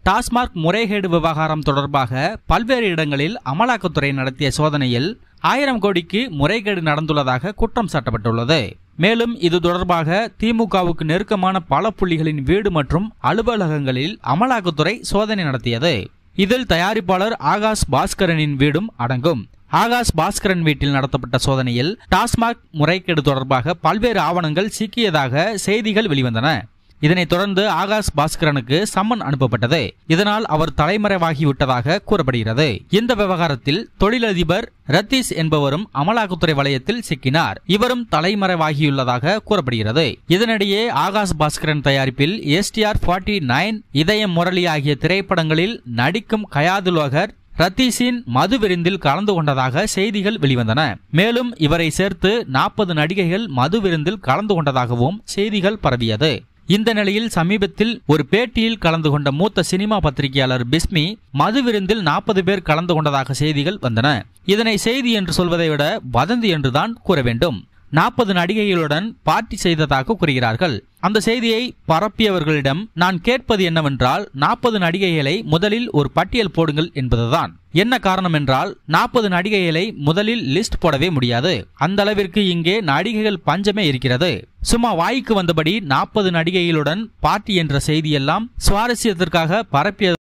டாஸ்மாக் முறைகேடு விவகாரம் தொடர்பாக பல்வேறு இடங்களில் அமலாக்கத்துறை நடத்திய சோதனையில் 1000 கோடிக்கு முறைகேடு நடந்துள்ளதாக குற்றம் சாட்டப்பட்டுள்ளது. மேலும் இது தொடர்பாக திமுகவுக்கு நெருக்கமான பல புள்ளிகளின் வீடு மற்றும் அலுவலகங்களில் அமலாக்கத்துறை சோதனை நடத்தியது. இதில் தயாரிப்பாளர் ஆகாஷ் பாஸ்கரனின் வீடும் அடங்கும். ஆகாஷ் பாஸ்கரன் வீட்டில் நடத்தப்பட்ட சோதனையில் டாஸ்மாக் முறைகேடு தொடர்பாக பல்வேறு ஆவணங்கள் சிக்கியதாக செய்திகள் வெளிவந்தன. இதனைத் தொடர்ந்து ஆகாஷ் பாஸ்கரனுக்கு சம்மன் அனுப்பப்பட்டது. இதனால் அவர் தலைமறைவாகிவிட்டதாக கூறப்படுகிறது. இந்த விவகாரத்தில் தொழிலதிபர் ரத்தீஷ் என்பவரும் அமலாக்கத்துறை வளையத்தில் சிக்கினார். இவரும் தலைமறைவாகியுள்ளதாக கூறப்படுகிறது. இதனிடையே ஆகாஷ் பாஸ்கரன் தயாரிப்பில் STR49, இதயம் முரளி ஆகிய திரைப்படங்களில் நடிக்கும் கயாதுலோகர் ரத்தீஷின் மது விருந்தில் கலந்து கொண்டதாக செய்திகள் வெளிவந்தன. மேலும் இவரை சேர்த்து 40 நடிகைகள் மது விருந்தில் கலந்து கொண்டதாகவும் செய்திகள் பரவியது. இந்த நிலையில் சமீபத்தில் ஒரு பேட்டியில் கலந்து கொண்ட மூத்த சினிமா பத்திரிகையாளர் பிஸ்மி மது விருந்தில் 40 பேர் கலந்து கொண்டதாக செய்திகள் வந்தன. இதனை செய்தி என்று சொல்வதை விட வதந்தி என்றுதான் கூற வேண்டும். 40 நடிகைகளுடன் பார்ட்டி செய்ததாக கூறுகிறார்கள். அந்த செய்தியை பரப்பியவர்களிடம் நான் கேட்பது என்னவென்றால் 40 நடிகைகளை முதலில் ஒரு பட்டியல் போடுங்கள் என்பதுதான். என்ன காரணம் என்றால் 40 நடிகைகளை முதலில் லிஸ்ட் போடவே முடியாது. அந்த அளவிற்கு இங்கே நடிகைகள் பஞ்சமே இருக்கிறது. சும்மா வாய்க்கு வந்தபடி 40 நடிகைகளுடன் பார்ட்டி என்ற செய்தியெல்லாம் சுவாரஸ்யத்திற்காக பரப்பியது.